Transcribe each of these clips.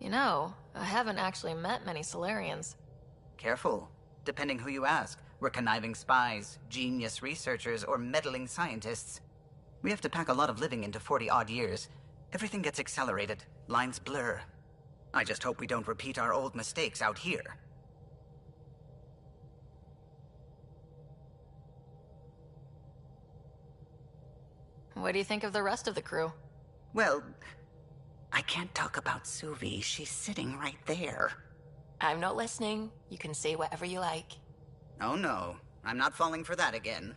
You know, I haven't actually met many Solarians. Careful. Depending who you ask, we're conniving spies, genius researchers, or meddling scientists. We have to pack a lot of living into 40-odd years. Everything gets accelerated, lines blur. I just hope we don't repeat our old mistakes out here. What do you think of the rest of the crew? Well, I can't talk about Suvi. She's sitting right there. I'm not listening. You can say whatever you like. Oh no, I'm not falling for that again.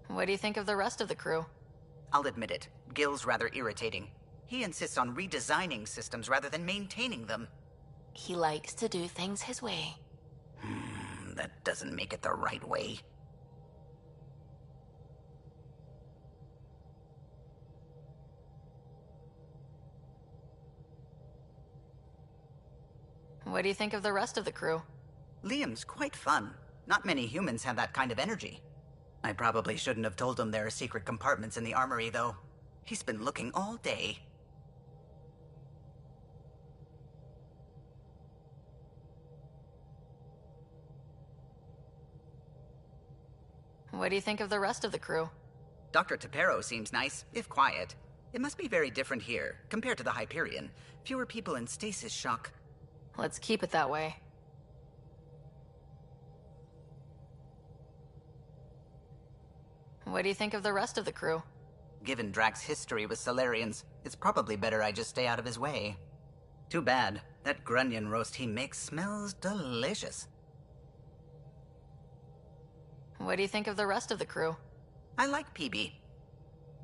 What do you think of the rest of the crew? I'll admit it, Gil's rather irritating. He insists on redesigning systems rather than maintaining them. He likes to do things his way. That doesn't make it the right way. What do you think of the rest of the crew? Liam's quite fun. Not many humans have that kind of energy. I probably shouldn't have told him there are secret compartments in the armory, though. He's been looking all day. What do you think of the rest of the crew? Dr. Tapero seems nice, if quiet. It must be very different here, compared to the Hyperion. Fewer people in stasis shock. Let's keep it that way. What do you think of the rest of the crew? Given Drax's history with Solarians, it's probably better I just stay out of his way. Too bad. That grunion roast he makes smells delicious. What do you think of the rest of the crew? I like PB.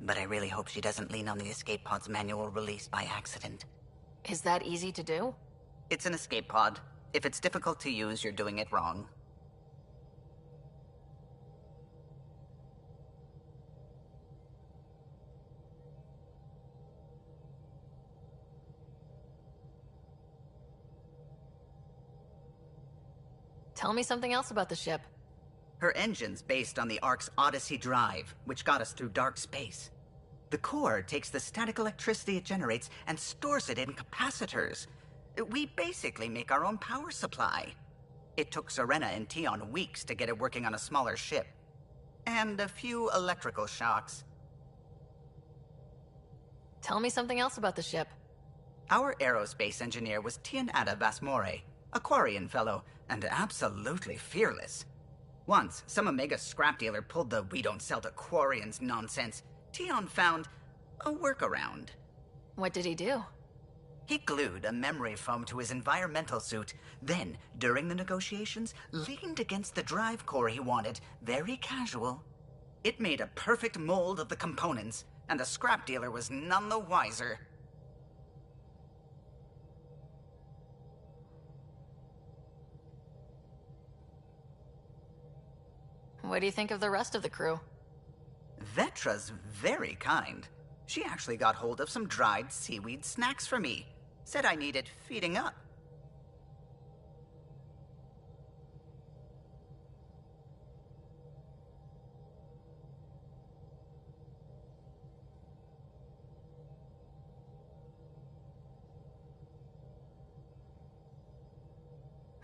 But I really hope she doesn't lean on the escape pod's manual release by accident. Is that easy to do? It's an escape pod. If it's difficult to use, you're doing it wrong. Tell me something else about the ship. Her engine's based on the Ark's Odyssey drive, which got us through dark space. The core takes the static electricity it generates and stores it in capacitors. We basically make our own power supply. It took Serena and Tion weeks to get it working on a smaller ship. And a few electrical shocks. Tell me something else about the ship. Our aerospace engineer was Tianada Vasmore, a Quarian fellow, and absolutely fearless. Once, some Omega scrap dealer pulled the "we don't sell to Quarians" nonsense. Tion found a workaround. What did he do? He glued a memory foam to his environmental suit, then, during the negotiations, leaned against the drive core he wanted, very casual. It made a perfect mold of the components, and the scrap dealer was none the wiser. What do you think of the rest of the crew? Vetra's very kind. She actually got hold of some dried seaweed snacks for me. Said I needed feeding up.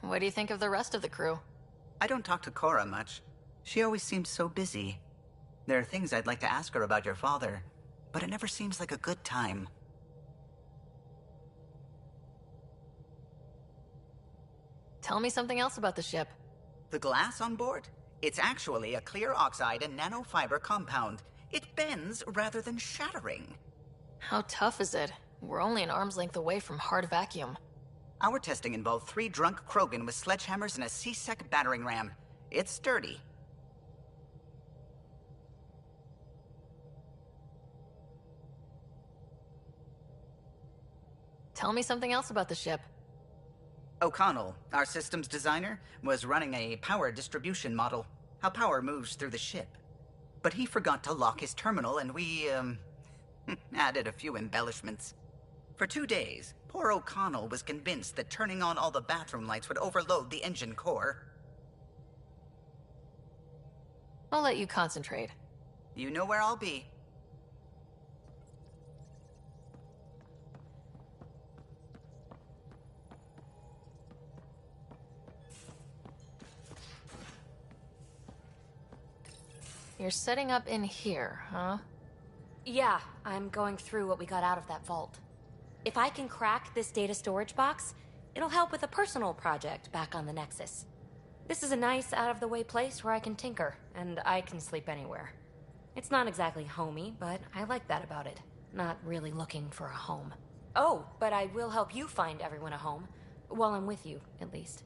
What do you think of the rest of the crew? I don't talk to Cora much. She always seems so busy. There are things I'd like to ask her about your father, but it never seems like a good time. Tell me something else about the ship. The glass on board? It's actually a clear oxide and nanofiber compound. It bends rather than shattering. How tough is it? We're only an arm's length away from hard vacuum. Our testing involved 3 drunk Krogan with sledgehammers and a C-Sec battering ram. It's sturdy. Tell me something else about the ship. O'Connell, our systems designer, was running a power distribution model, how power moves through the ship. But he forgot to lock his terminal and Added a few embellishments. For 2 days, poor O'Connell was convinced that turning on all the bathroom lights would overload the engine core. I'll let you concentrate. You know where I'll be. You're setting up in here, huh? Yeah, I'm going through what we got out of that vault. If I can crack this data storage box, it'll help with a personal project back on the Nexus. This is a nice, out-of-the-way place where I can tinker, and I can sleep anywhere. It's not exactly homey, but I like that about it. Not really looking for a home. Oh, but I will help you find everyone a home. While I'm with you, at least.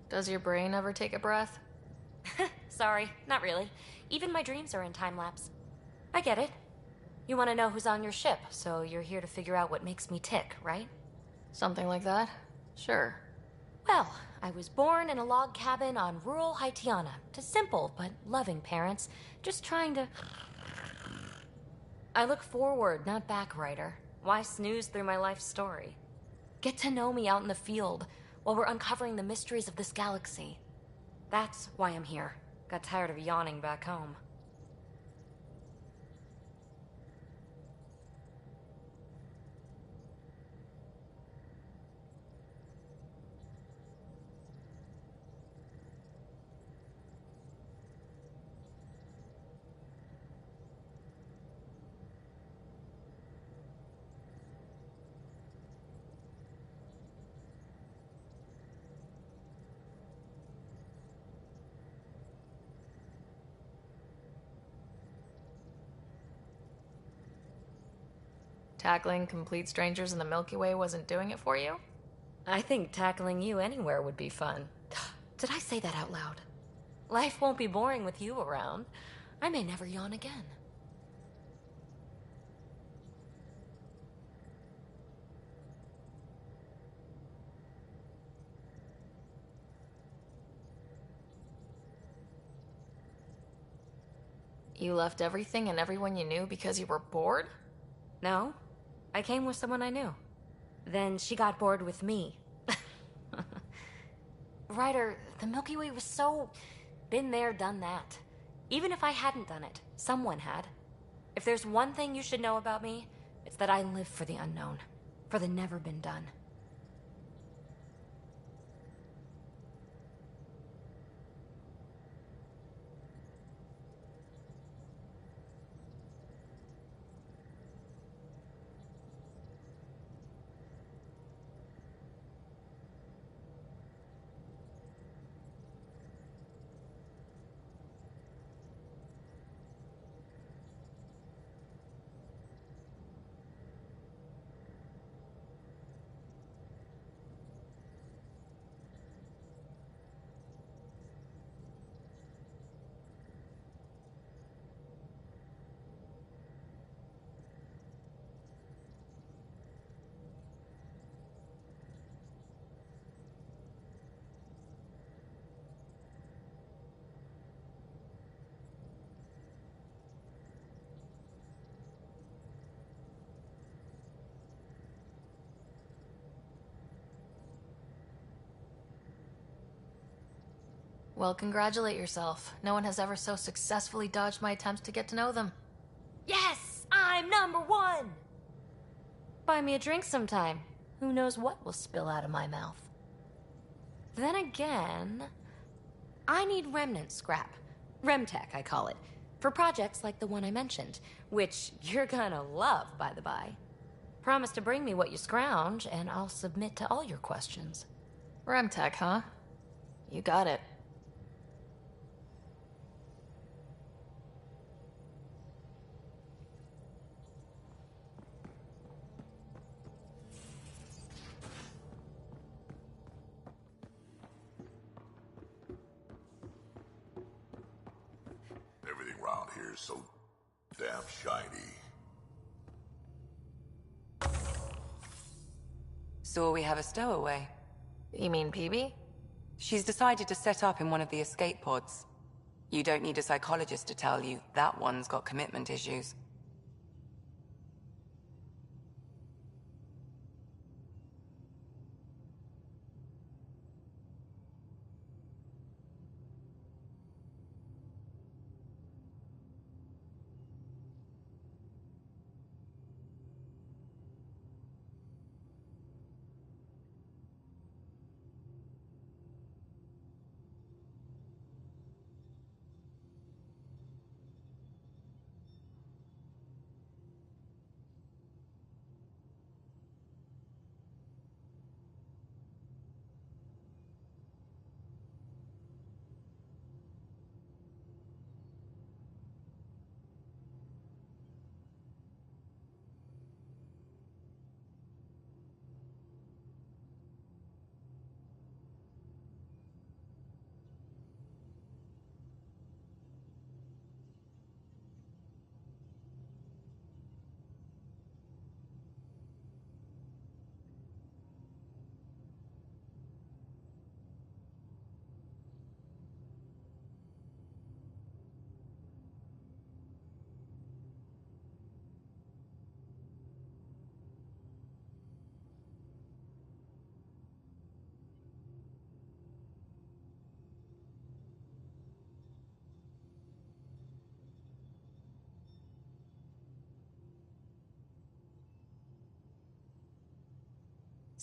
Does your brain ever take a breath? Sorry, not really. Even my dreams are in time-lapse. I get it. You want to know who's on your ship, so you're here to figure out what makes me tick, right? Something like that? Sure. Well, I was born in a log cabin on rural Haitiana to simple but loving parents, just trying to... I look forward, not back, writer. Why snooze through my life story? Get to know me out in the field while we're uncovering the mysteries of this galaxy. That's why I'm here. Got tired of yawning back home. Tackling complete strangers in the Milky Way wasn't doing it for you? I think tackling you anywhere would be fun. Did I say that out loud? Life won't be boring with you around. I may never yawn again. You left everything and everyone you knew because you were bored? No, I came with someone I knew. Then she got bored with me. Ryder, the Milky Way was so... been there, done that. Even if I hadn't done it, someone had. If there's one thing you should know about me, it's that I live for the unknown. For the never been done. Well, congratulate yourself. No one has ever so successfully dodged my attempts to get to know them. Yes, I'm #1! Buy me a drink sometime. Who knows what will spill out of my mouth. Then again, I need remnant scrap. Remtech, I call it. For projects like the one I mentioned, which you're gonna love, by the by. Promise to bring me what you scrounge, and I'll submit to all your questions. Remtech, huh? You got it. Everything around here is so damn shiny. So we have a stowaway. You mean PB? She's decided to set up in one of the escape pods. You don't need a psychologist to tell you that one's got commitment issues.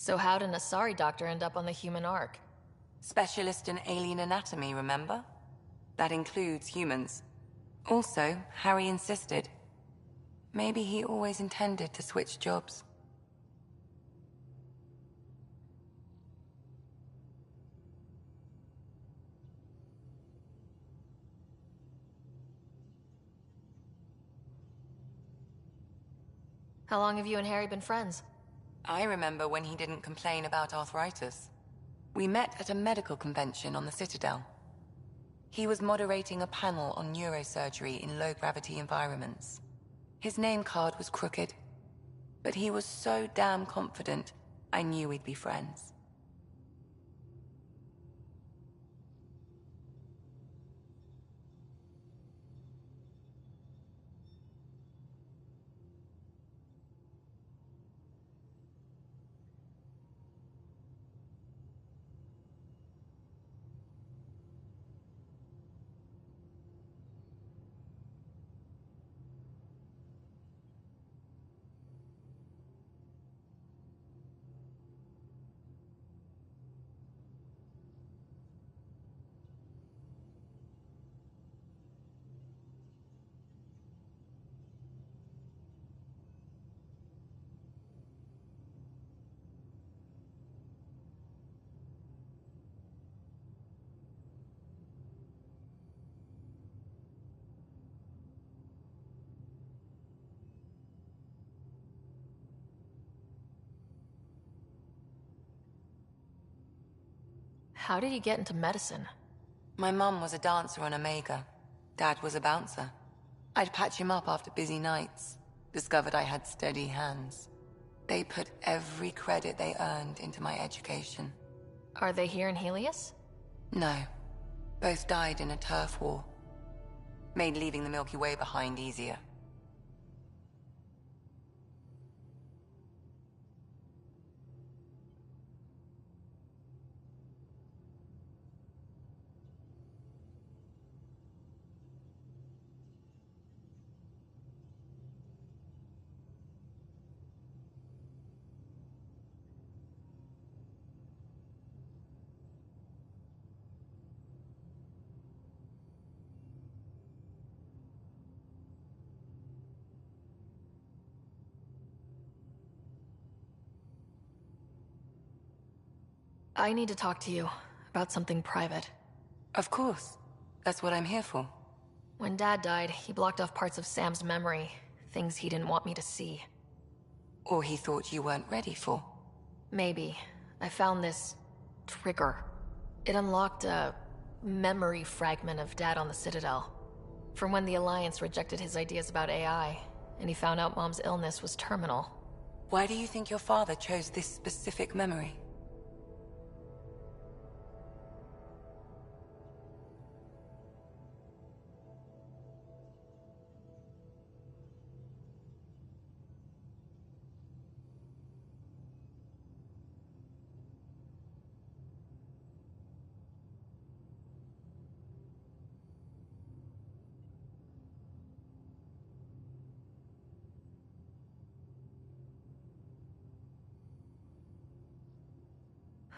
So how did an Asari doctor end up on the human Ark? Specialist in alien anatomy, remember? That includes humans. Also, Harry insisted. Maybe he always intended to switch jobs. How long have you and Harry been friends? I remember when he didn't complain about arthritis. We met at a medical convention on the Citadel. He was moderating a panel on neurosurgery in low-gravity environments. His name card was crooked, but he was so damn confident, I knew we'd be friends. How did you get into medicine? My mum was a dancer on Omega. Dad was a bouncer. I'd patch him up after busy nights. Discovered I had steady hands. They put every credit they earned into my education. Are they here in Helios? No. Both died in a turf war. Made leaving the Milky Way behind easier. I need to talk to you. about something private. Of course. That's what I'm here for. When Dad died, he blocked off parts of Sam's memory, things he didn't want me to see. Or he thought you weren't ready for. Maybe. I found this trigger. It unlocked a memory fragment of Dad on the Citadel. From when the Alliance rejected his ideas about AI, and he found out Mom's illness was terminal. Why do you think your father chose this specific memory?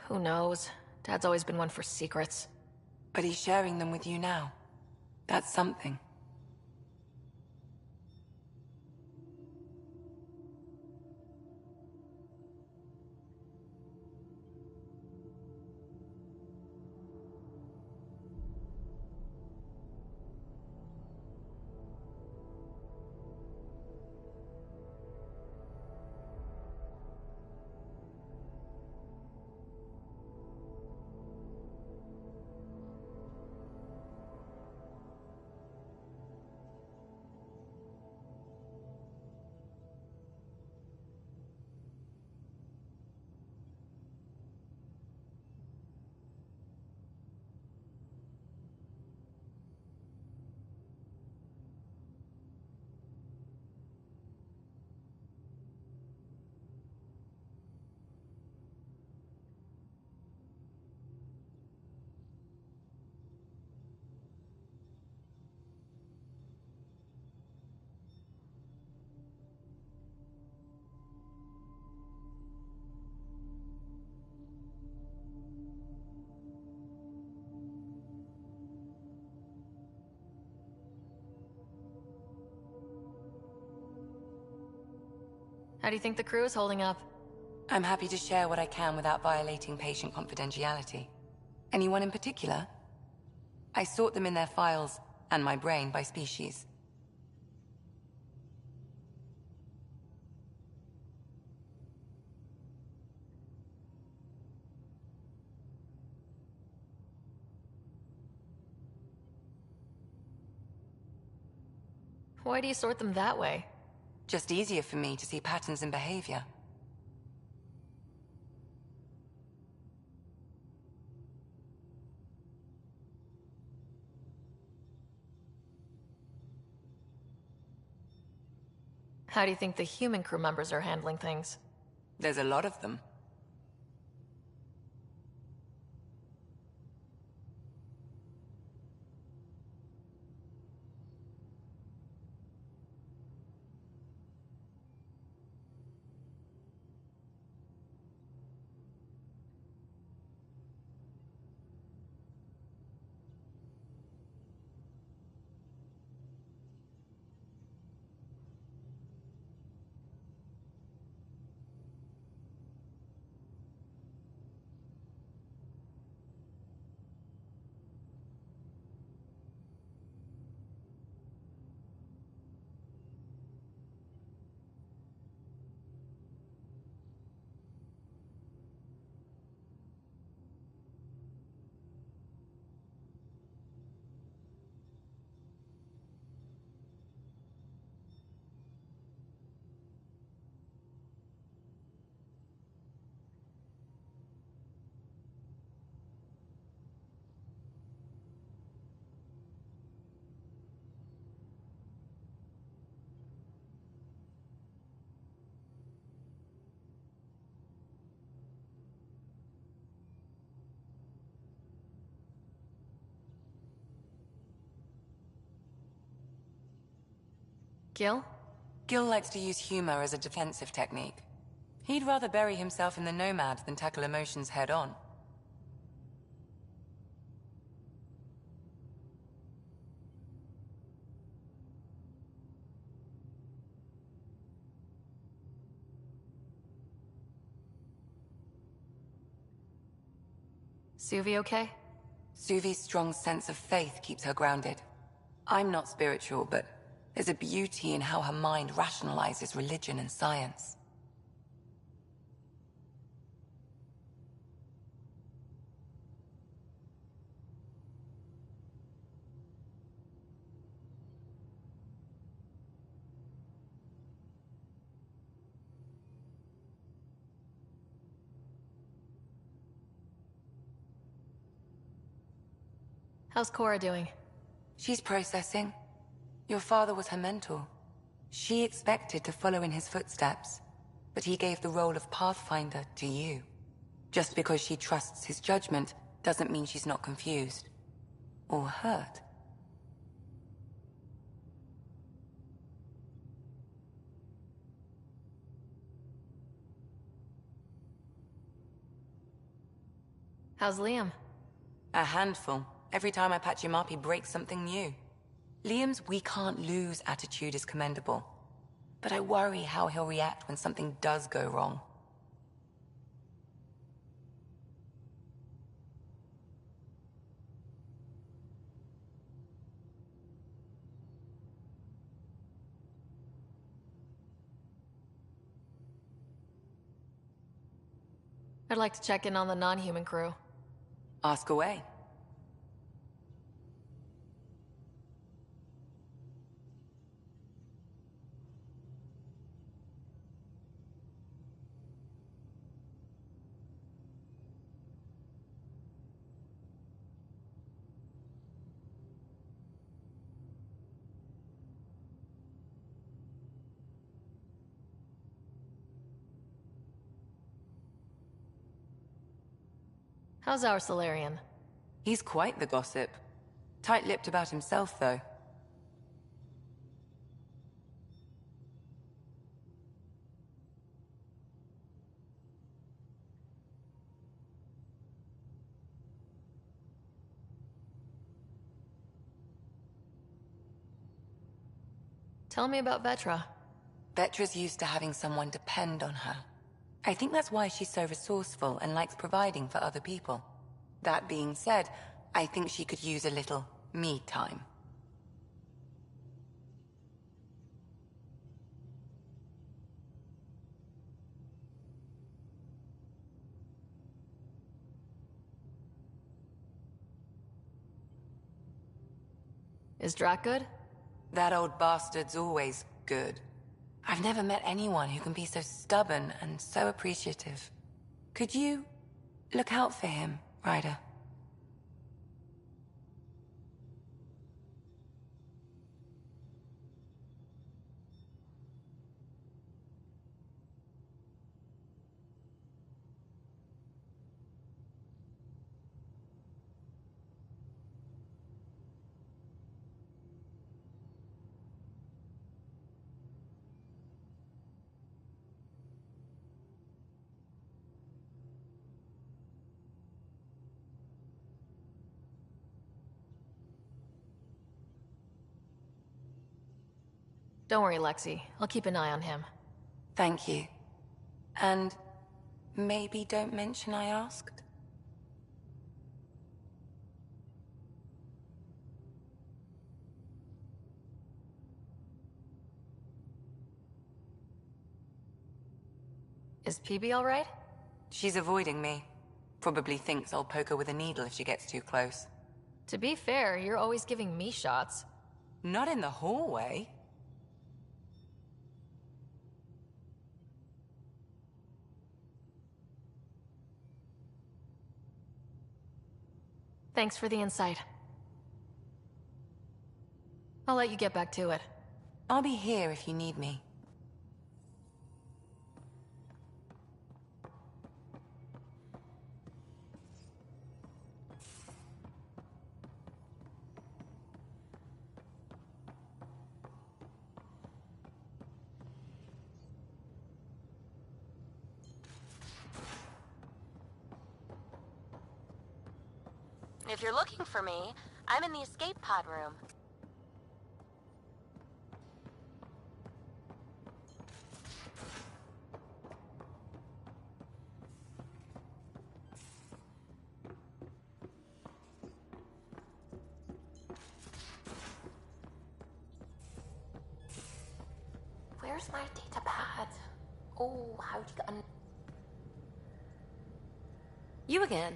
Who knows? Dad's always been one for secrets. But he's sharing them with you now. That's something. How do you think the crew is holding up? I'm happy to share what I can without violating patient confidentiality. Anyone in particular? I sort them in their files, and my brain, by species. Why do you sort them that way? Just easier for me to see patterns in behavior. How do you think the human crew members are handling things? There's a lot of them. Gil? Gil likes to use humor as a defensive technique. He'd rather bury himself in the Nomad than tackle emotions head-on. Suvi okay? Suvi's strong sense of faith keeps her grounded. I'm not spiritual, but there's a beauty in how her mind rationalizes religion and science. How's Cora doing? She's processing. Your father was her mentor. She expected to follow in his footsteps, but he gave the role of Pathfinder to you. Just because she trusts his judgment doesn't mean she's not confused. Or hurt. How's Liam? A handful. Every time I patch him up, he breaks something new. Liam's "we can't lose" attitude is commendable. But I worry how he'll react when something does go wrong. I'd like to check in on the non-human crew. Ask away. How's our Solarian? He's quite the gossip. Tight-lipped about himself, though. Tell me about Vetra. Vetra's used to having someone depend on her. I think that's why she's so resourceful and likes providing for other people. That being said, I think she could use a little me time. Is Drac good? That old bastard's always good. I've never met anyone who can be so stubborn and so appreciative. Could you look out for him, Ryder? Don't worry, Lexi. I'll keep an eye on him. Thank you. And maybe don't mention I asked? Is PB all right? She's avoiding me. Probably thinks I'll poke her with a needle if she gets too close. To be fair, you're always giving me shots. Not in the hallway. Thanks for the insight. I'll let you get back to it. I'll be here if you need me. If you're looking for me, I'm in the escape pod room. Where's my data pad? Oh, how'd you get on? You again.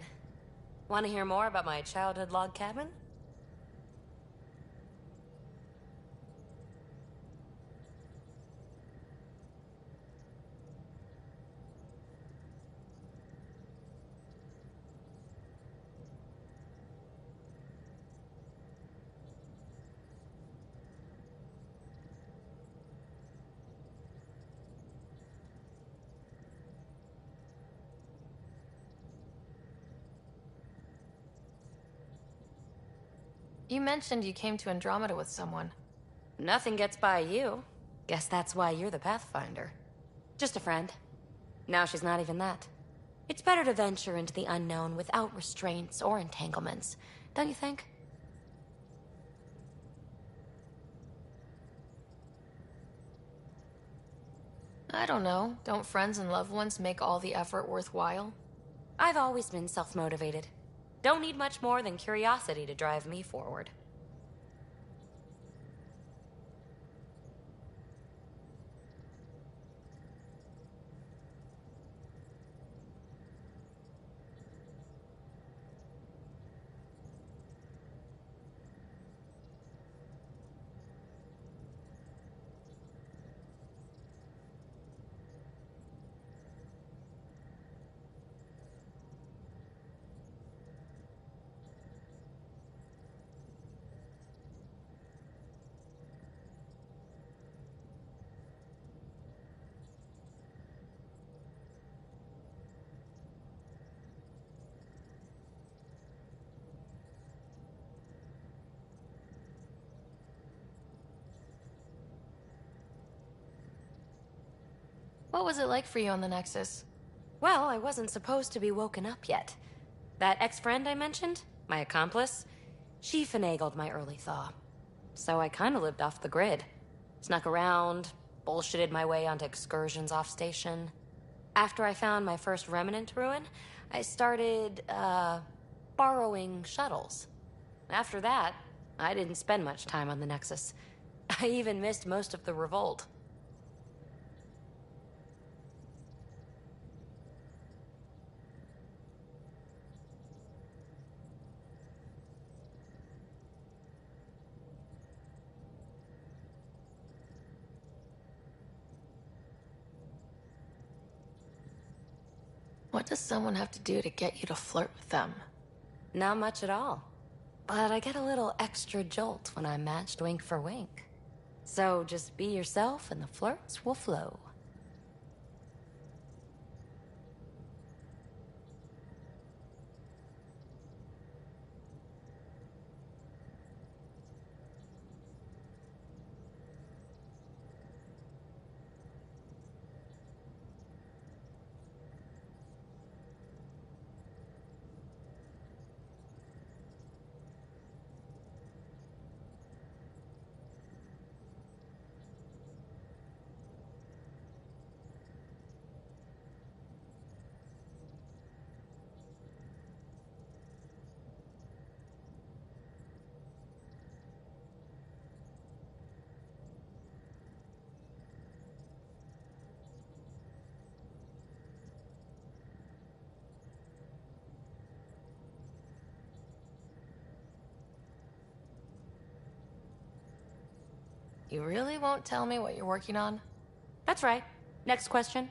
Want to hear more about my childhood log cabin? You mentioned you came to Andromeda with someone. Nothing gets by you. Guess that's why you're the Pathfinder. Just a friend. Now she's not even that. It's better to venture into the unknown without restraints or entanglements, don't you think? I don't know. Don't friends and loved ones make all the effort worthwhile? I've always been self-motivated. Don't need much more than curiosity to drive me forward. What was it like for you on the Nexus? Well, I wasn't supposed to be woken up yet. That ex-friend I mentioned, my accomplice, she finagled my early thaw. So I kinda lived off the grid. Snuck around, bullshitted my way onto excursions off station. After I found my first remnant ruin, I started, borrowing shuttles. After that, I didn't spend much time on the Nexus. I even missed most of the revolt. What does someone have to do to get you to flirt with them? Not much at all. But I get a little extra jolt when I'm matched wink for wink. So just be yourself and the flirts will flow. You really won't tell me what you're working on? That's right. Next question.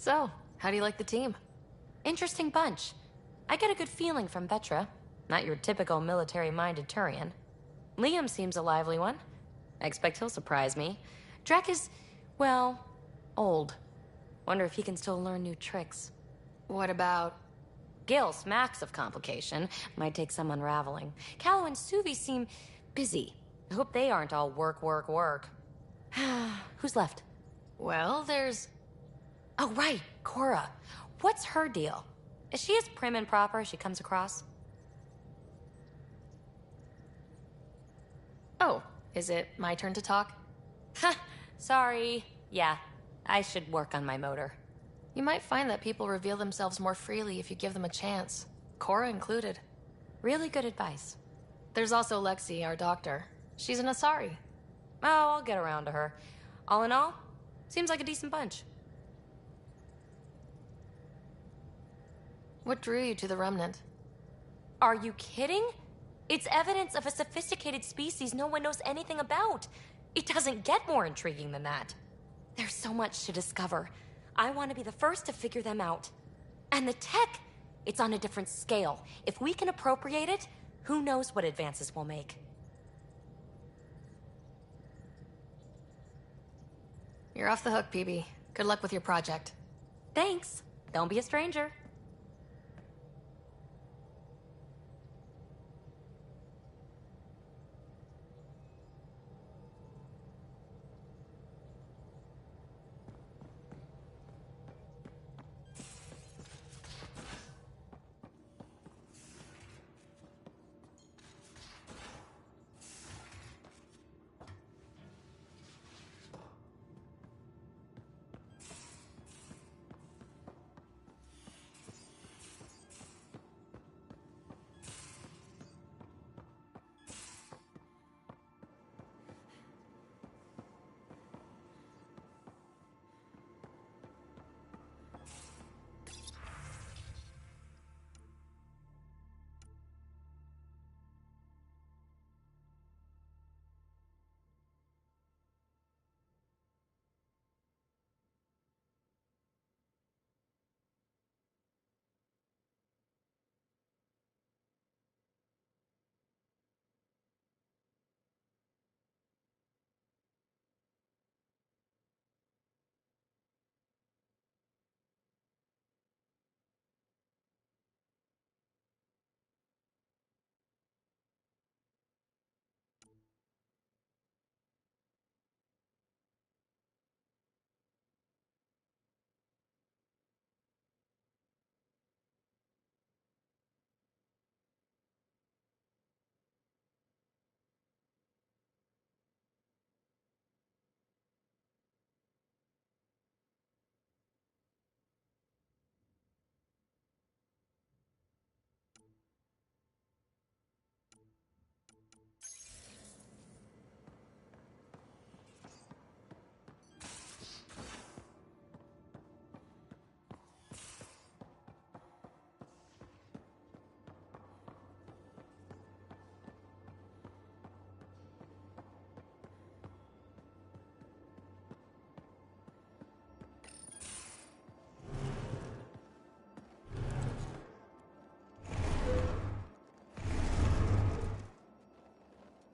So, how do you like the team? Interesting bunch. I get a good feeling from Vetra. Not your typical military-minded Turian. Liam seems a lively one. I expect he'll surprise me. Drek is, well, old. Wonder if he can still learn new tricks. What about... Gil smacks of complication. Might take some unraveling. Callow and Suvi seem busy. I hope they aren't all work, work, work. Who's left? Well, there's... Oh, right, Cora. What's her deal? Is she as prim and proper as she comes across? Oh, is it my turn to talk? Ha! Sorry. Yeah, I should work on my motor. You might find that people reveal themselves more freely if you give them a chance. Cora included. Really good advice. There's also Lexi, our doctor. She's an Asari. Oh, I'll get around to her. All in all, seems like a decent bunch. What drew you to the Remnant? Are you kidding? It's evidence of a sophisticated species no one knows anything about. It doesn't get more intriguing than that. There's so much to discover. I want to be the first to figure them out. And the tech, it's on a different scale. If we can appropriate it, who knows what advances we'll make. You're off the hook, PB. Good luck with your project. Thanks. Don't be a stranger.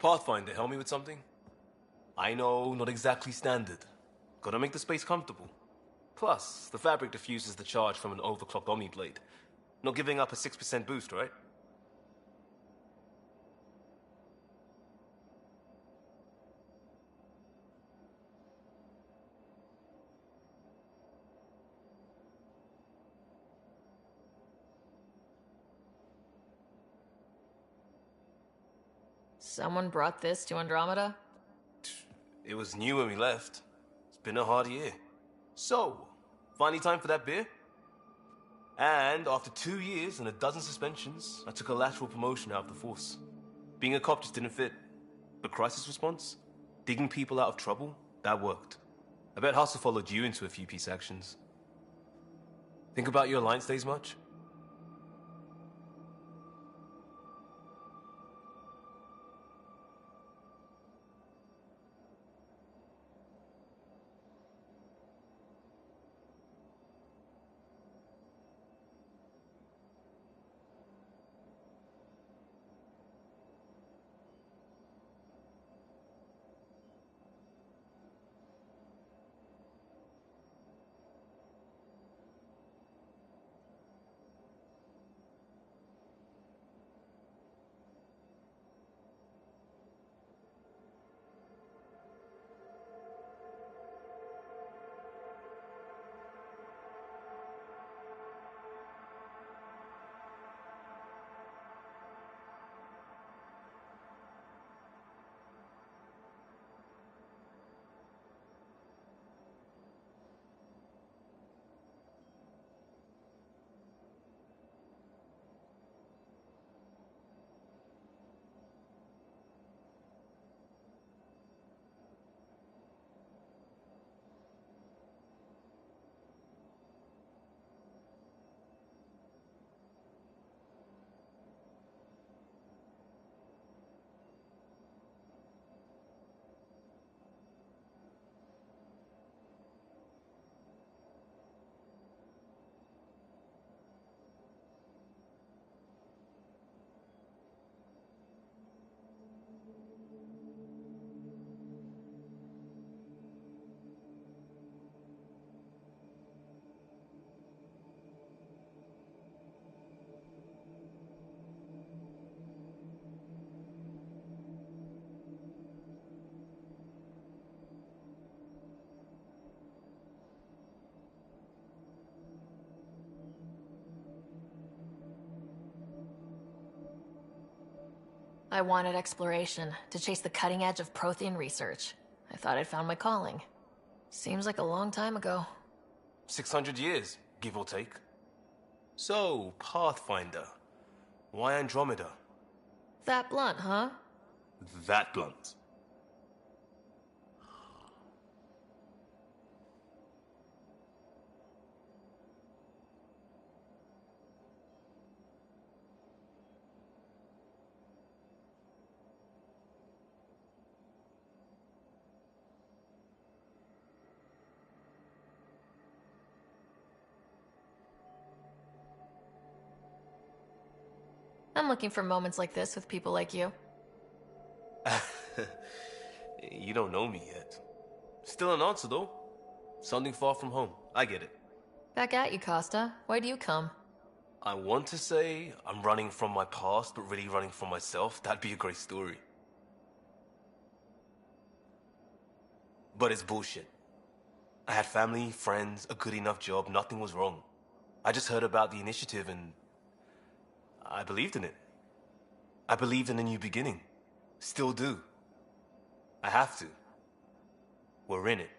Pathfinder, help me with something? I know, not exactly standard. Gotta make the space comfortable. Plus, the fabric diffuses the charge from an overclocked Omniblade. Not giving up a 6% boost, right? Someone brought this to Andromeda? It was new when we left. It's been a hard year. So, finally time for that beer? And after 2 years and a dozen suspensions, I took a lateral promotion out of the force. Being a cop just didn't fit. But crisis response? Digging people out of trouble? That worked. I bet Hustle followed you into a few peace actions. Think about your Alliance days much? I wanted exploration, to chase the cutting edge of Prothean research. I thought I'd found my calling. Seems like a long time ago. 600 years, give or take. So, Pathfinder. Why Andromeda? That blunt, huh? That blunt. I'm looking for moments like this with people like you. You don't know me yet. Still an answer, though. Something far from home. I get it. Back at you, Costa. Why do you come? I want to say I'm running from my past, but really running from myself. That'd be a great story. But it's bullshit. I had family, friends, a good enough job. Nothing was wrong. I just heard about the initiative and I believed in it. I believed in a new beginning. Still do. I have to. We're in it.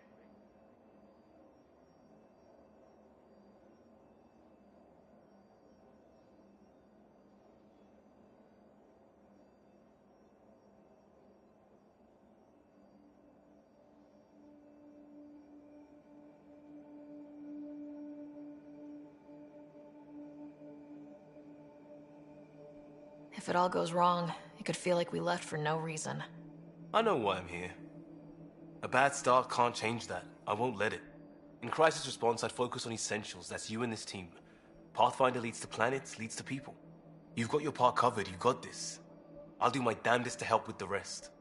If it all goes wrong, it could feel like we left for no reason. I know why I'm here. A bad start can't change that. I won't let it. In crisis response, I'd focus on essentials. That's you and this team. Pathfinder leads to planets, leads to people. You've got your part covered. You got this. I'll do my damnedest to help with the rest.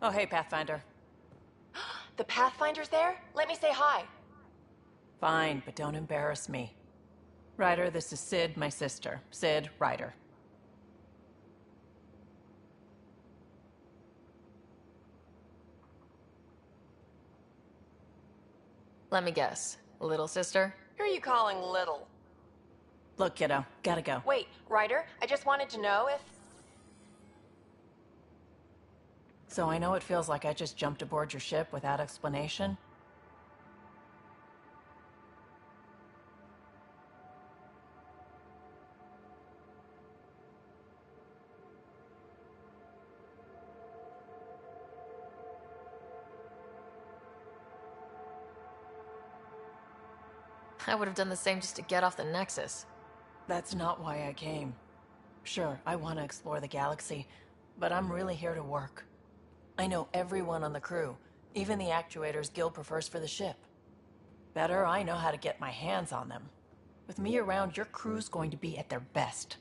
Oh, hey, Pathfinder. The Pathfinder's there? Let me say hi. Fine, but don't embarrass me. Ryder, this is Sid, my sister. Sid, Ryder. Let me guess. Little sister? Who are you calling little? Look, kiddo, gotta go. Wait, Ryder, I just wanted to know if... So I know it feels like I just jumped aboard your ship without explanation. I would have done the same just to get off the Nexus. That's not why I came. Sure, I want to explore the galaxy, but I'm really here to work. I know everyone on the crew, even the actuators Gil prefers for the ship. Better, I know how to get my hands on them. With me around, your crew's going to be at their best.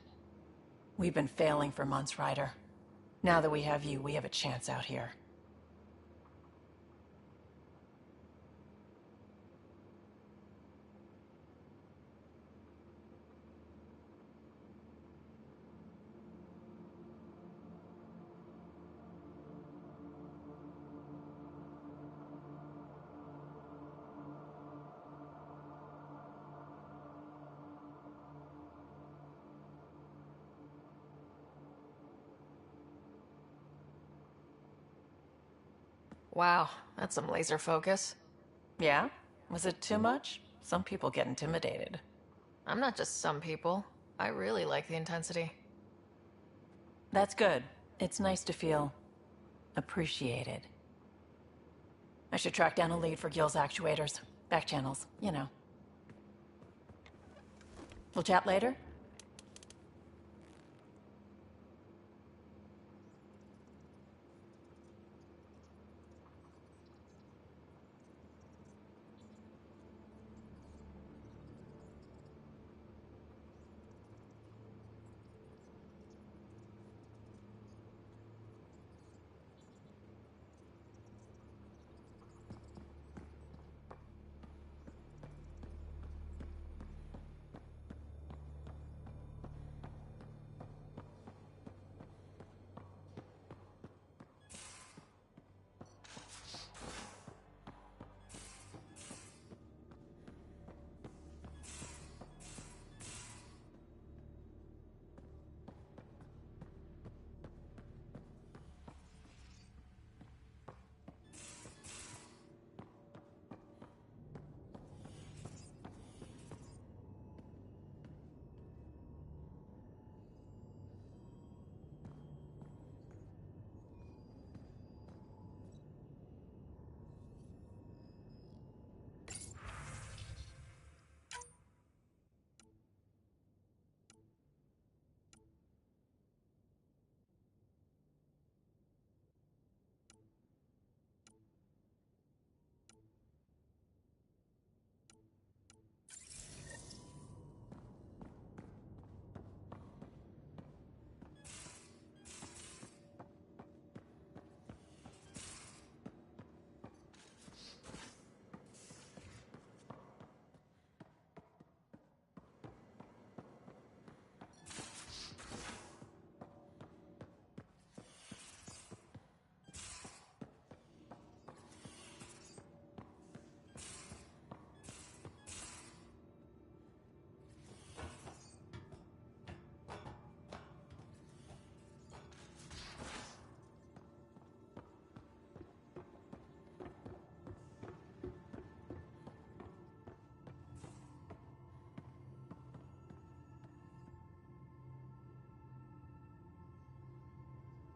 We've been failing for months, Ryder. Now that we have you, we have a chance out here. Wow, that's some laser focus. Yeah? Was it too much? Some people get intimidated. I'm not just some people. I really like the intensity. That's good. It's nice to feel appreciated. I should track down a lead for Gil's actuators. Back channels, you know. We'll chat later?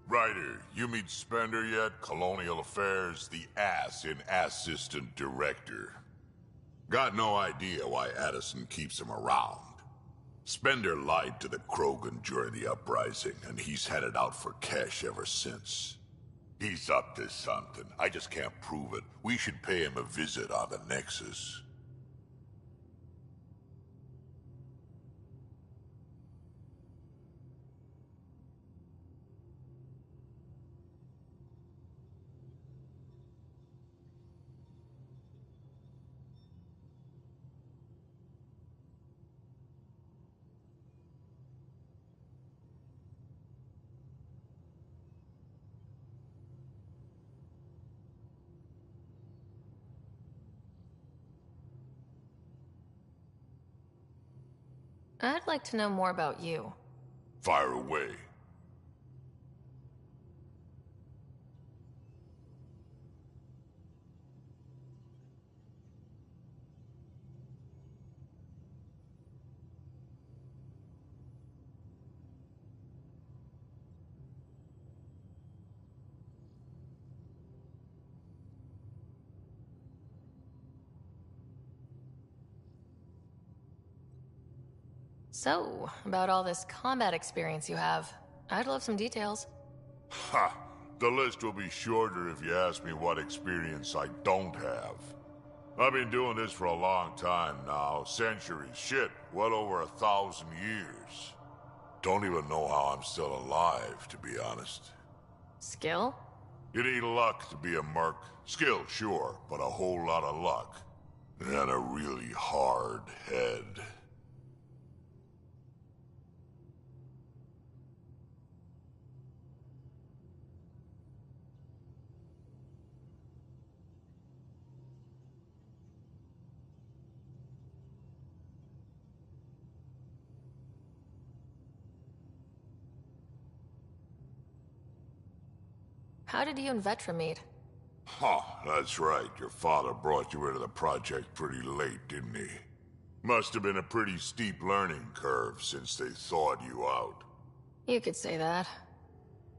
Ryder, you meet Spender yet? Colonial Affairs, the ass in Assistant Director. Got no idea why Addison keeps him around. Spender lied to the Krogan during the uprising, and he's had it out for cash ever since. He's up to something. I just can't prove it. We should pay him a visit on the Nexus. I'd like to know more about you. Fire away. So, about all this combat experience you have, I'd love some details. Ha! The list will be shorter if you ask me what experience I don't have. I've been doing this for a long time now. Centuries. Shit, well over 1,000 years. Don't even know how I'm still alive, to be honest. Skill? You need luck to be a merc. Skill, sure, but a whole lot of luck. And a really hard head. How did you and Vetra meet? Huh, that's right. Your father brought you into the project pretty late, didn't he? Must have been a pretty steep learning curve since they thawed you out. You could say that.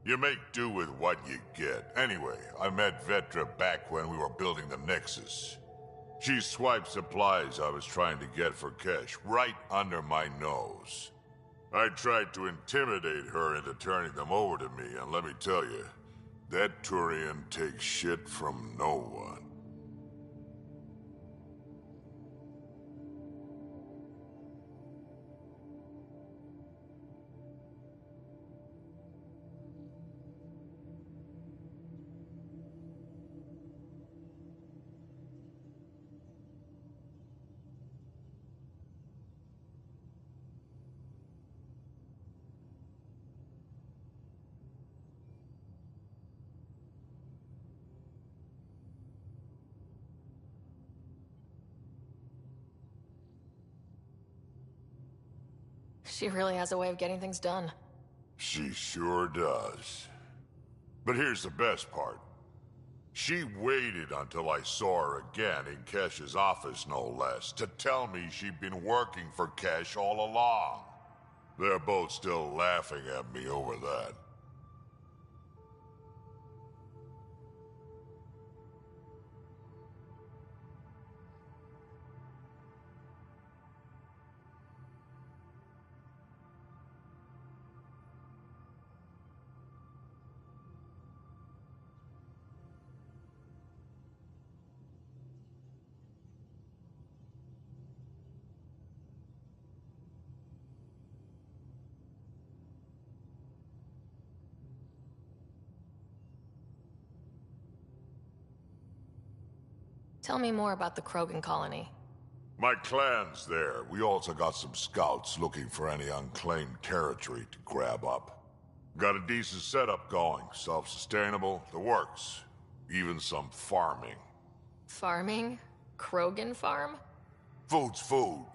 You make do with what you get. Anyway, I met Vetra back when we were building the Nexus. She swiped supplies I was trying to get for cash right under my nose. I tried to intimidate her into turning them over to me, and let me tell you, that Turian takes shit from no one. She really has a way of getting things done. She sure does. But here's the best part. She waited until I saw her again in Kesh's office, no less, to tell me she'd been working for Kesh all along. They're both still laughing at me over that. Tell me more about the Krogan colony. My clan's there. We also got some scouts looking for any unclaimed territory to grab up. Got a decent setup going. Self-sustainable, the works. Even some farming. Farming? Krogan farm? Food's food.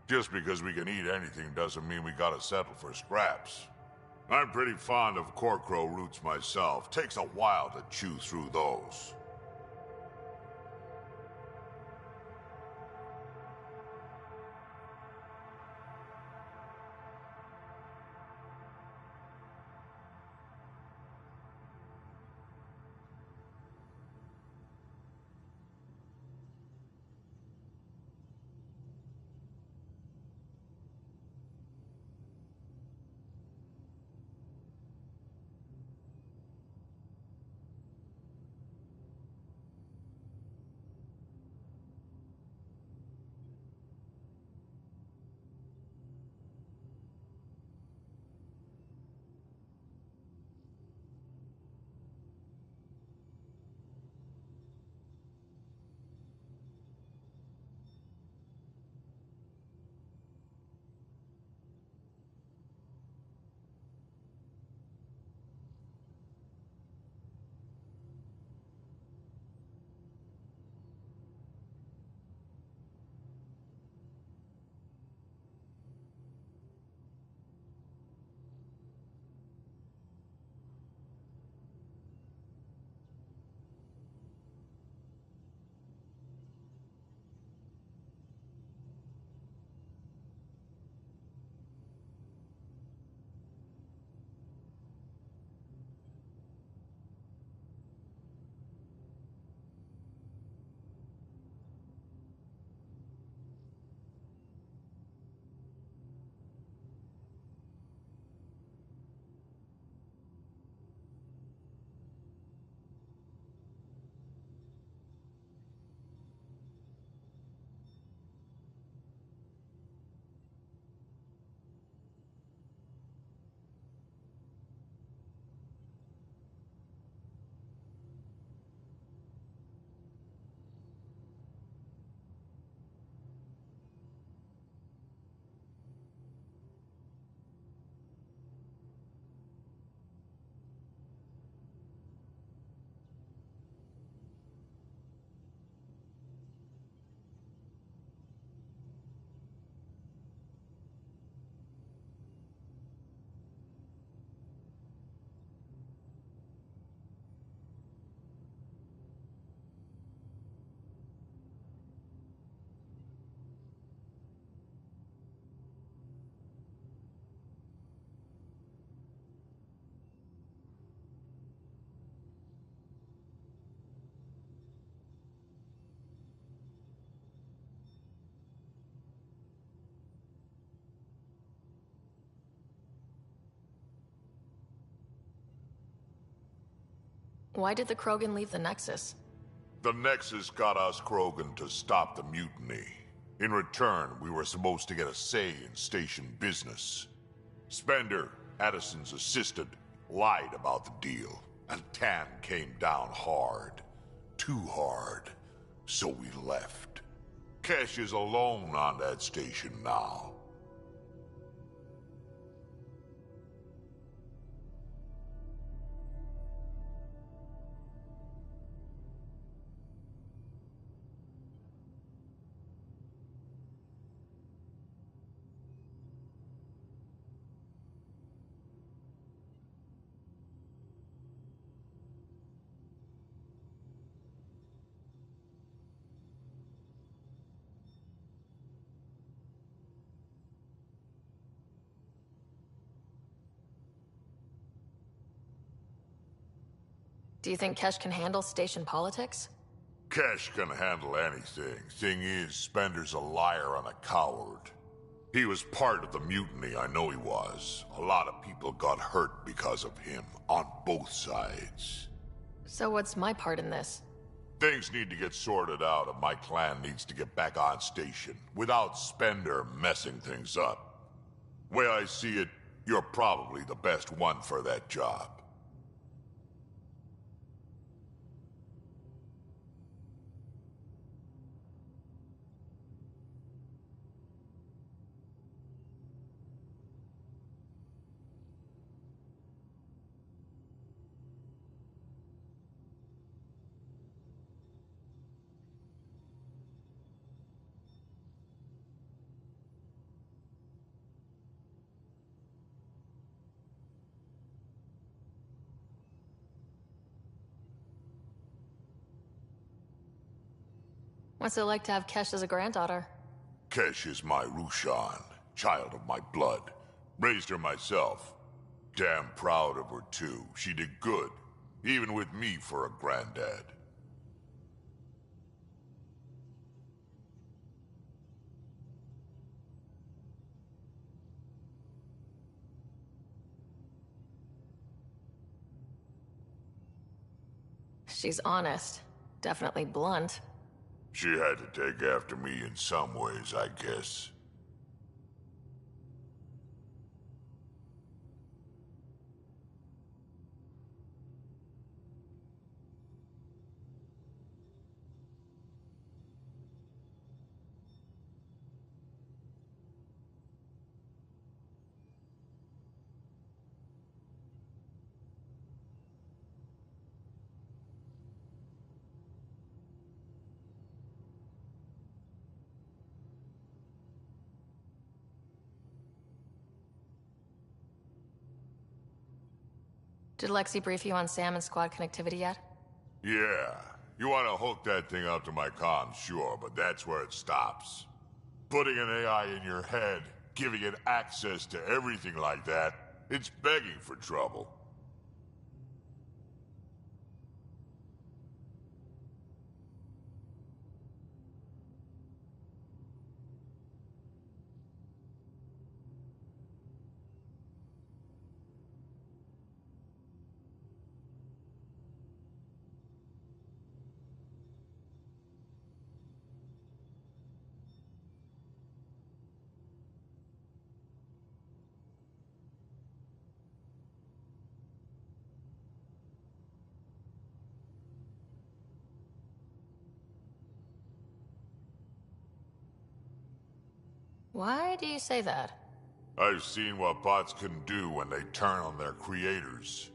Just because we can eat anything doesn't mean we gotta settle for scraps. I'm pretty fond of Corcrow roots myself. Takes a while to chew through those. Why did the Krogan leave the Nexus? The Nexus got us Krogan to stop the mutiny. In return, we were supposed to get a say in station business. Spender, Addison's assistant, lied about the deal, and Tan came down hard. Too hard. So we left. Kesh is alone on that station now. Do you think Kesh can handle station politics? Kesh can handle anything. Thing is, Spender's a liar and a coward. He was part of the mutiny, I know he was. A lot of people got hurt because of him, on both sides. So what's my part in this? Things need to get sorted out, and my clan needs to get back on station, without Spender messing things up. Way I see it, you're probably the best one for that job. What's it like to have Kesh as a granddaughter? Kesh is my Rushan, child of my blood. Raised her myself. Damn proud of her too. She did good, even with me for a granddad. She's honest. Definitely blunt. She had to take after me in some ways, I guess. Did Lexi brief you on Sam and squad connectivity yet? Yeah. You want to hook that thing up to my comms, sure, but that's where it stops. Putting an AI in your head, giving it access to everything like that, it's begging for trouble. Why do you say that? I've seen what bots can do when they turn on their creators.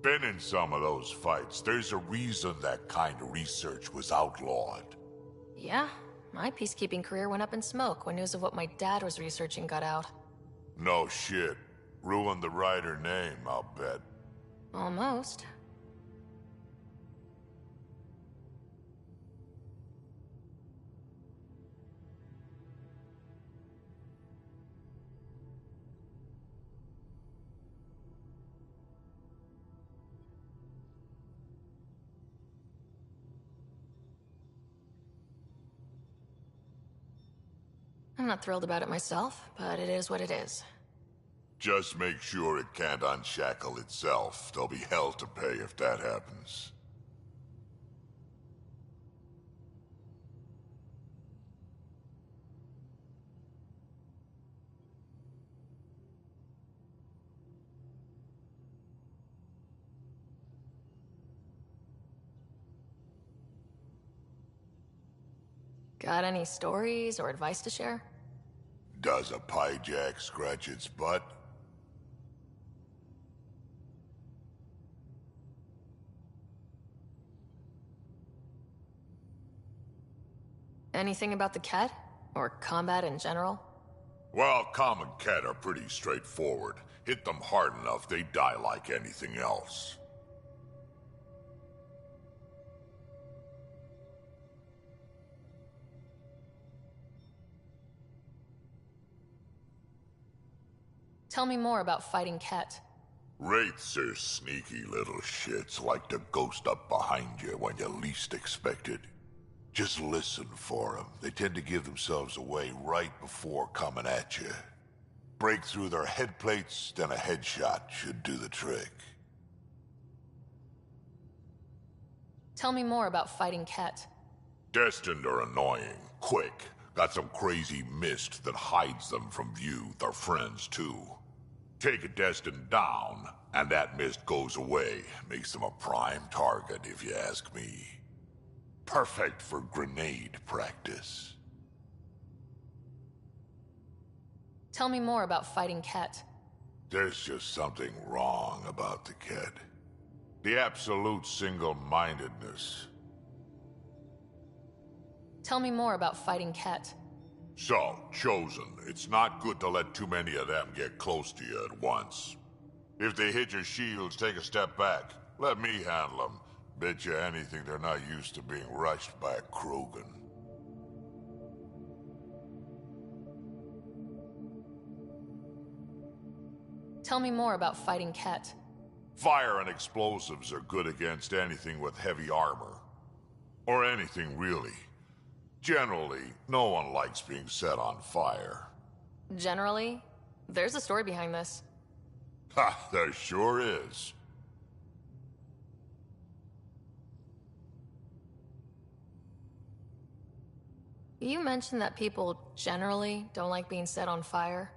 Been in some of those fights. There's a reason that kind of research was outlawed. Yeah, my peacekeeping career went up in smoke when news of what my dad was researching got out. No shit. Ruined the writer name, I'll bet. Almost. I'm not thrilled about it myself, but it is what it is. Just make sure it can't unshackle itself. There'll be hell to pay if that happens. Got any stories or advice to share? Does a pie jack scratch its butt? Anything about the Ket? Or combat in general? Well, common cat are pretty straightforward. Hit them hard enough, they die like anything else. Tell me more about fighting Ket. Wraiths are sneaky little shits, like to ghost up behind you when you least expect it. Just listen for them. They tend to give themselves away right before coming at you. Break through their head plates, then a headshot should do the trick. Tell me more about fighting Ket. Destined are annoying, quick. Got some crazy mist that hides them from view, their friends too. Take a Destined down, and that mist goes away. Makes them a prime target, if you ask me. Perfect for grenade practice. Tell me more about fighting Ket. There's just something wrong about the kid. The absolute single-mindedness. Tell me more about fighting Ket. So, Chosen, it's not good to let too many of them get close to you at once. If they hit your shields, take a step back. Let me handle them. Bet you anything they're not used to being rushed by a Krogan. Tell me more about fighting Ket. Fire and explosives are good against anything with heavy armor. Or anything, really. Generally, no one likes being set on fire. Generally? There's a story behind this. Ha, there sure is. You mentioned that people generally don't like being set on fire.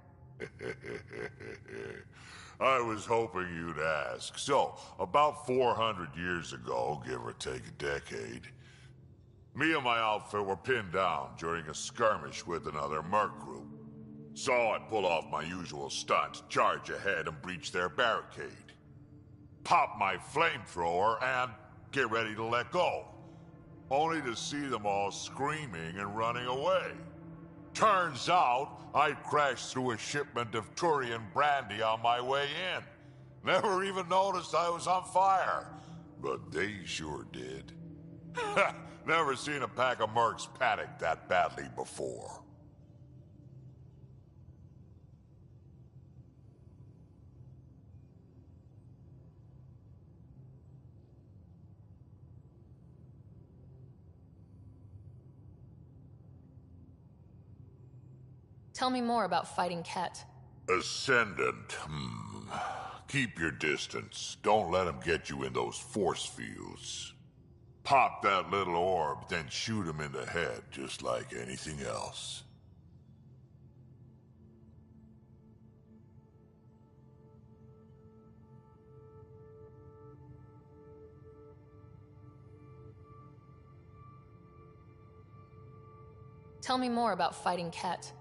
I was hoping you'd ask. So, about 400 years ago, give or take a decade, me and my outfit were pinned down during a skirmish with another merc group. So I pull off my usual stunt, charge ahead and breach their barricade. Pop my flamethrower and get ready to let go. Only to see them all screaming and running away. Turns out, I crashed through a shipment of Turian brandy on my way in. Never even noticed I was on fire. But they sure did. Never seen a pack of mercs panic that badly before. Tell me more about fighting Ket. Ascendant, Keep your distance. Don't let them get you in those force fields. Pop that little orb, then shoot him in the head, just like anything else. Tell me more about fighting Ket.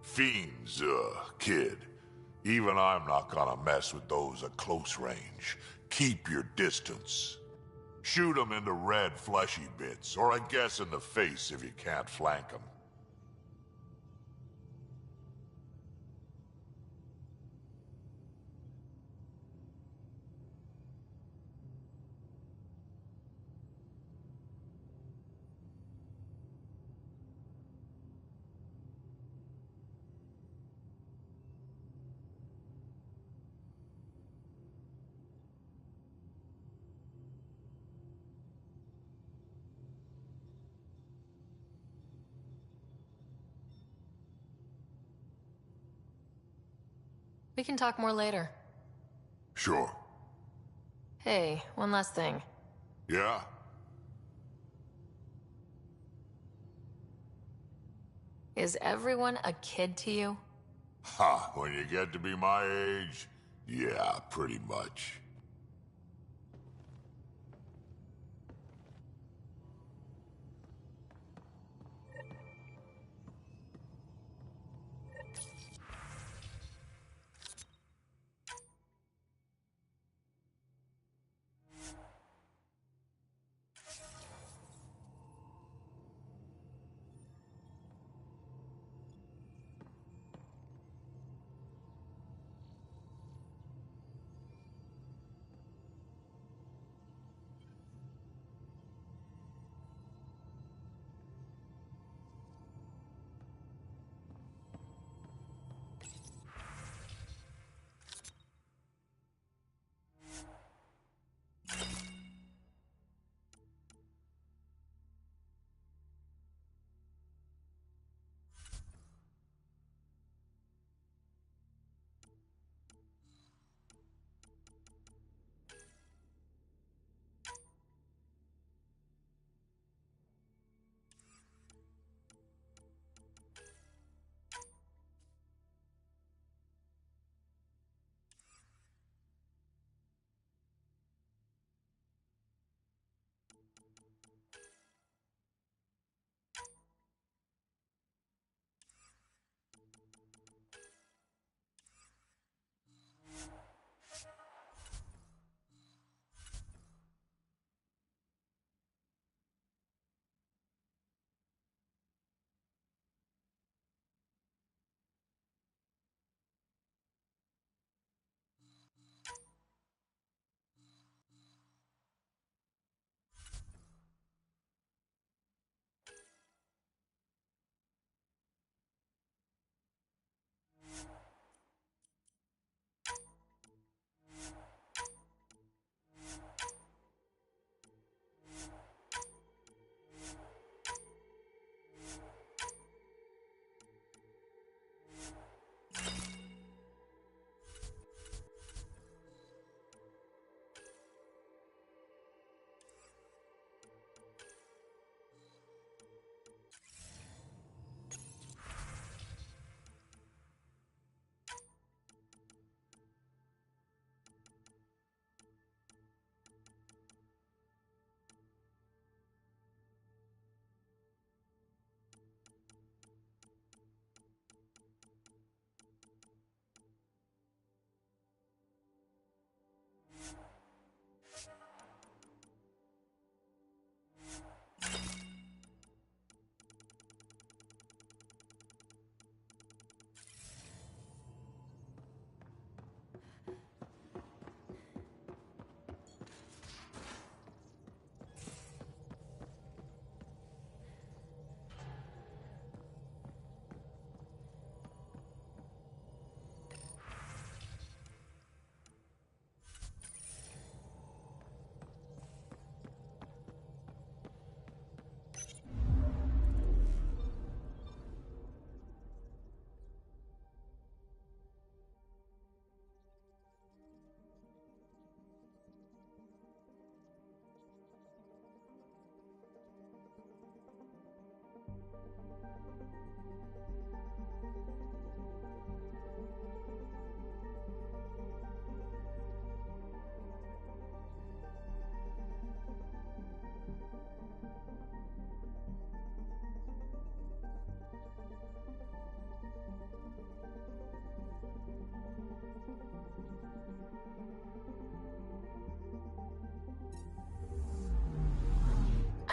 Fiends, kid. Even I'm not gonna mess with those at close range. Keep your distance. Shoot them in the red, fleshy bits, or I guess in the face if you can't flank them. We can talk more later. Sure. Hey, one last thing. Yeah? Is everyone a kid to you? Ha, when you get to be my age, yeah, pretty much.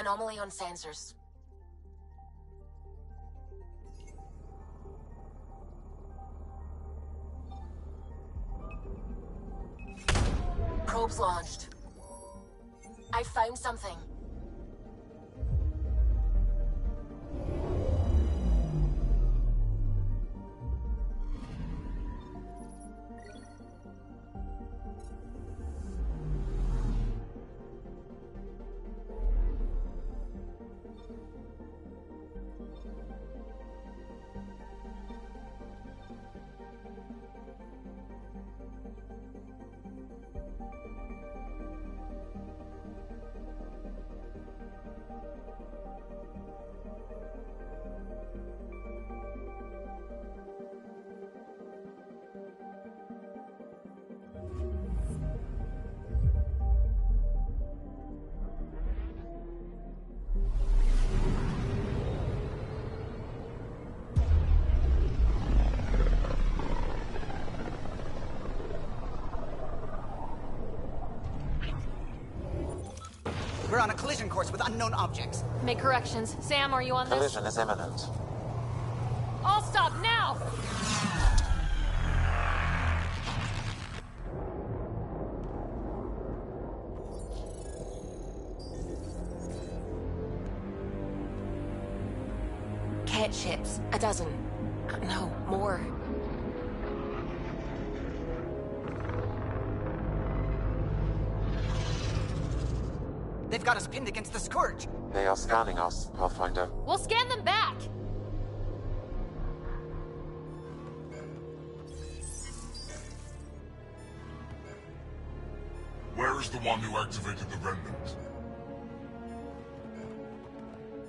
Anomaly on sensors. Probes launched. I found something. We're on a collision course with unknown objects. Make corrections. Sam, are you on this? Collision is imminent. All stop now! Cat ships. A dozen. No, more. They've got us pinned against the Scourge. They are scanning us, Pathfinder. We'll scan them back! Where is the one who activated the remnant?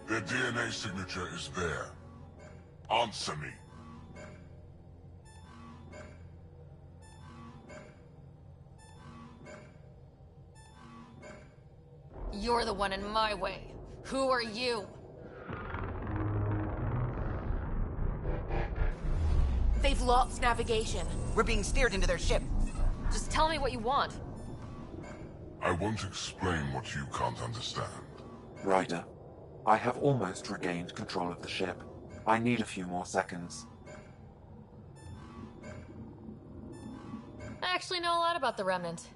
Their DNA signature is there. Answer me. You're the one in my way. Who are you? They've lost navigation. We're being steered into their ship. Just tell me what you want. I won't explain what you can't understand. Ryder, I have almost regained control of the ship. I need a few more seconds. I actually know a lot about the Remnant.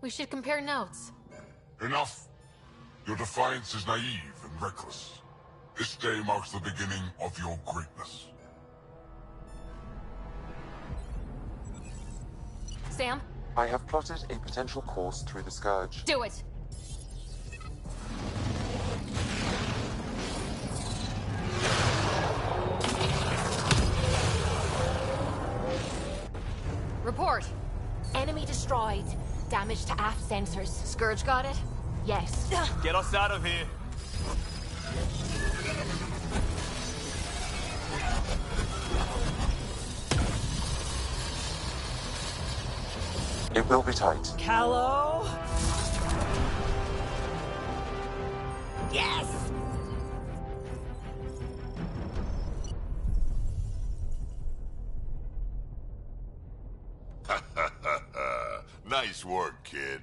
We should compare notes. Enough! Your defiance is naive and reckless. This day marks the beginning of your greatness. Sam, I have plotted a potential course through the Scourge. do it! Report. Enemy destroyed. Damage to aft sensors. Scourge got it? Yes. Get us out of here. It will be tight. Callow? Yes! Nice work, kid.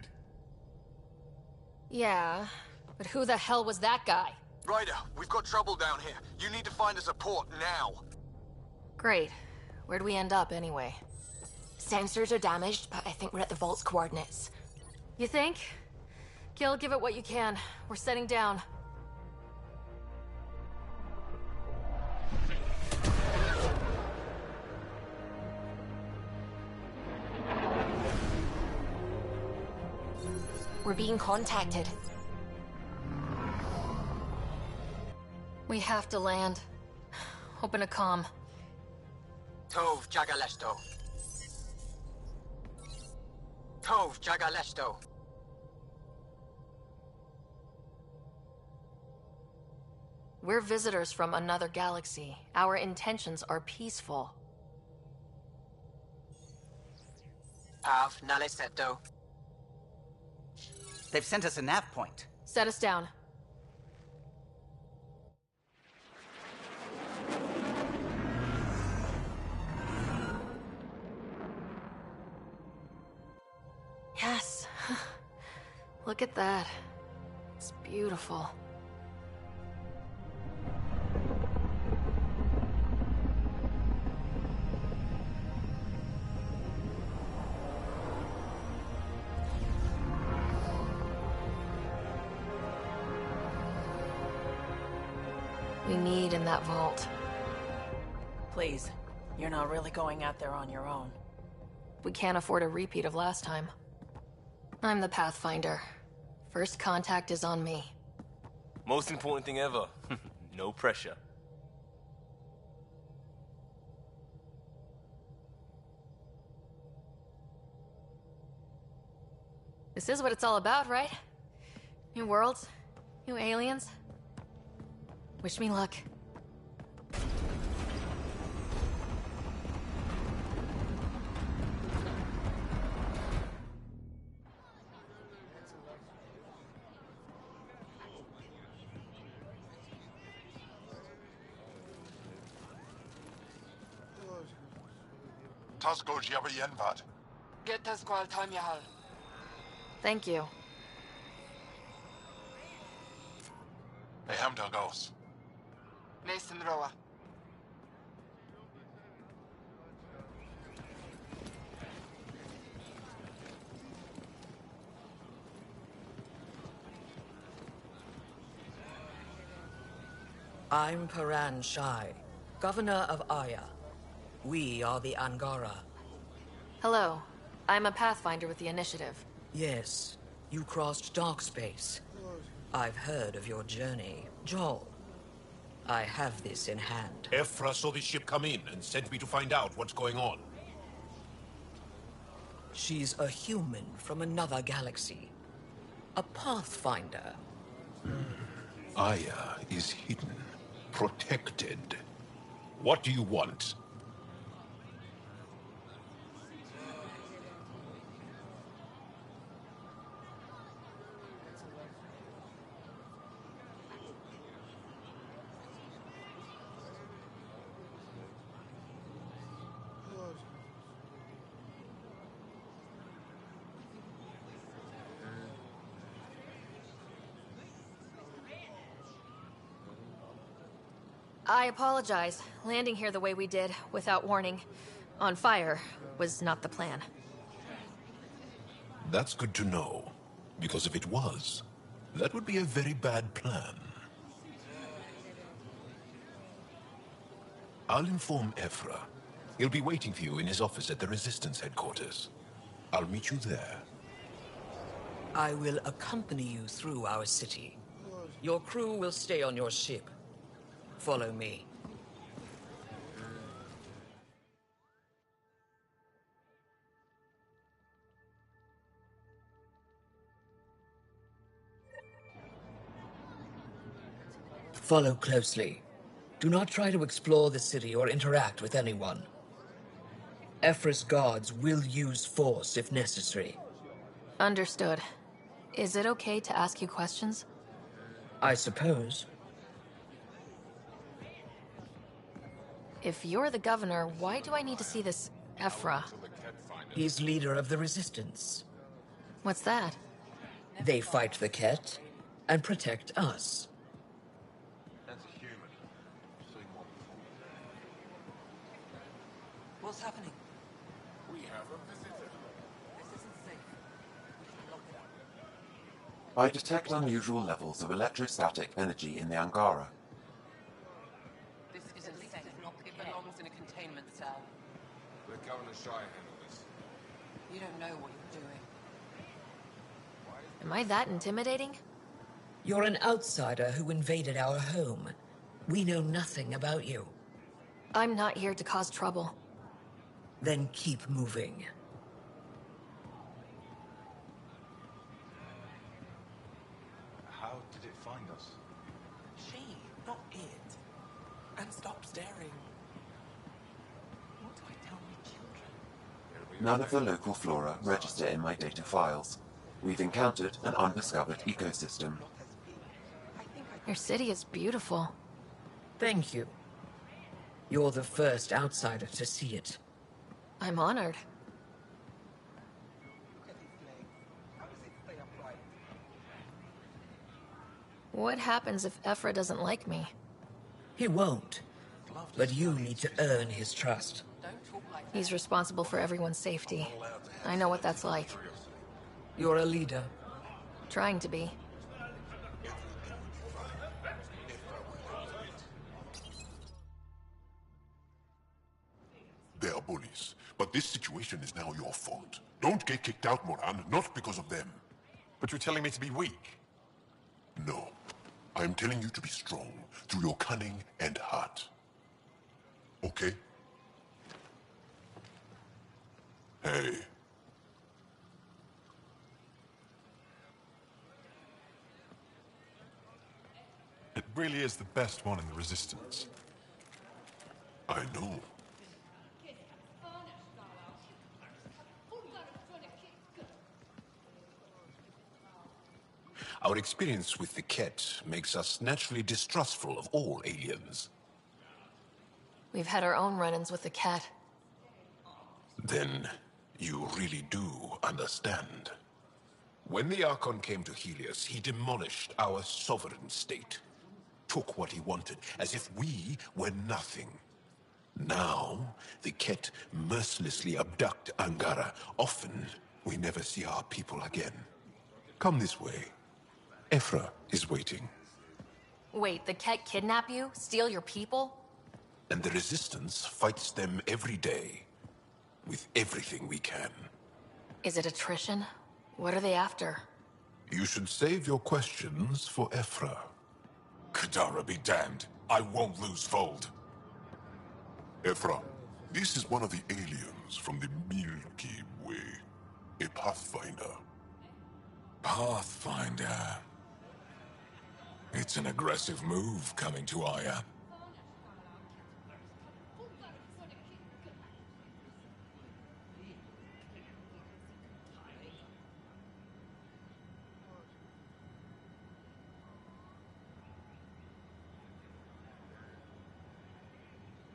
Yeah, but who the hell was that guy? Ryder, we've got trouble down here. You need to find us a port now. Great. Where'd we end up, anyway? Sensors are damaged, but I think we're at the vault's coordinates. You think? Gil, give it what you can. We're setting down. We're being contacted. We have to land. Open a comm. Tov Jagalesto. Tov Jagalesto. We're visitors from another galaxy. Our intentions are peaceful. Av Naleseto. They've sent us a nav point. Set us down. Yes. Look at that. It's beautiful. we need in that vault. Please, you're not really going out there on your own. We can't afford a repeat of last time. I'm the Pathfinder. First contact is on me. Most important thing ever. No pressure. This is what it's all about, right? New worlds, new aliens. Wish me luck. Tasco Jabba Yenvat. Get the squall time, Yahal. Thank you. They hamdar ghosts. Nathan Roa. I'm Paran Shai, Governor of Aya. We are the Angara. Hello. I'm a Pathfinder with the Initiative. Yes, you crossed dark space. I've heard of your journey, Joel. I have this in hand. Ephra saw this ship come in and sent me to find out what's going on. She's a human from another galaxy. A Pathfinder. Aya is hidden, protected. What do you want? I apologize. Landing here the way we did, without warning, on fire, was not the plan. That's good to know. Because if it was, that would be a very bad plan. I'll inform Ephra. He'll be waiting for you in his office at the Resistance headquarters. I'll meet you there. I will accompany you through our city. Your crew will stay on your ship. Follow me. Follow closely. Do not try to explore the city or interact with anyone. Ephra's guards will use force if necessary. Understood. Is it okay to ask you questions? I suppose. If you're the governor, why do I need to see this Ephra? He's leader of the Resistance. What's that? They fight the Ket and protect us. That's a human. What's happening? We have a visitor. This isn't safe. We should lock it up. I detect unusual levels of electrostatic energy in the Angara. This isn't safe. It belongs in a containment cell. Let Governor Shai handle this. You don't know what you're doing. Am I that intimidating? You're an outsider who invaded our home. We know nothing about you. I'm not here to cause trouble. Then keep moving. How did it find us? She, not it. And stop staring. What do I tell my children? None of the local flora register in my data files. We've encountered an undiscovered ecosystem. Your city is beautiful. Thank you. You're the first outsider to see it. I'm honored. What happens if Ephra doesn't like me? He won't. But you need to earn his trust. He's responsible for everyone's safety. I know what that's like. You're a leader. Trying to be. bullies, but this situation is now your fault. Don't get kicked out, Moran, not because of them. But you're telling me to be weak? No. I'm telling you to be strong through your cunning and heart. Okay? Hey. It really is the best one in the Resistance. I know. Our experience with the Ket makes us naturally distrustful of all aliens. We've had our own run-ins with the cat. Then you really do understand. When the Archon came to Helios, he demolished our sovereign state. Took what he wanted, as if we were nothing. Now, the Ket mercilessly abduct Angara. Often, we never see our people again. Come this way. Ephra is waiting. Wait, the cat kidnap you? Steal your people? And the Resistance fights them every day. With everything we can. Is it attrition? What are they after? You should save your questions for Ephra. Kadara be damned. I won't lose Fold. Ephra, this is one of the aliens from the Milky Way. A Pathfinder. Pathfinder. It's an aggressive move coming to Aya.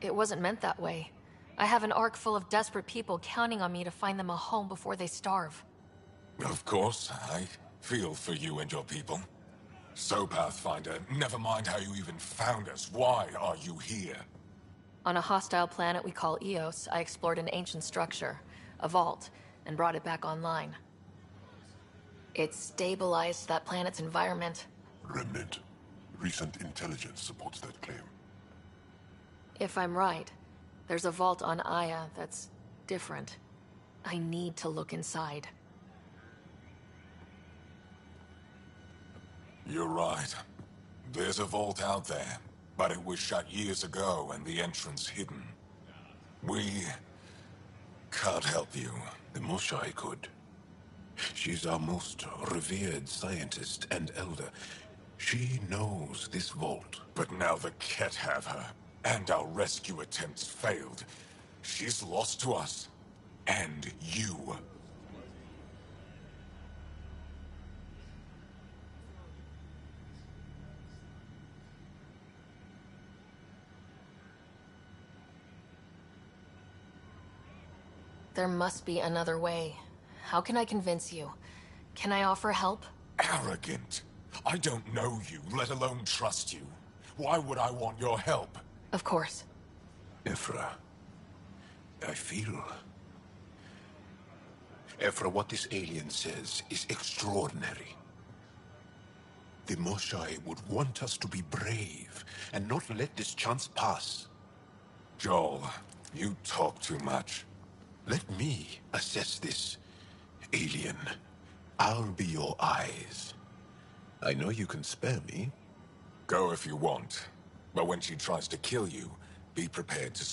It wasn't meant that way. I have an ark full of desperate people counting on me to find them a home before they starve. Of course, I feel for you and your people. So, Pathfinder, never mind how you even found us. Why are you here? On a hostile planet we call Eos, I explored an ancient structure, a vault, and brought it back online. It stabilized that planet's environment. Remnant. Recent intelligence supports that claim. If I'm right, there's a vault on Aya that's different. I need to look inside. You're right. There's a vault out there, but it was shut years ago and the entrance hidden. We can't help you. The Moshai could. She's our most revered scientist and elder. She knows this vault. But now the Ket have her, and our rescue attempts failed. She's lost to us. And you. There must be another way. How can I convince you? Can I offer help? Arrogant. I don't know you, let alone trust you. Why would I want your help? Of course. Ephra, I feel... Ephra, what this alien says is extraordinary. The Moshai would want us to be brave and not let this chance pass. Joel, you talk too much. Let me assess this, alien. I'll be your eyes. I know you can spare me. Go if you want. But when she tries to kill you, be prepared to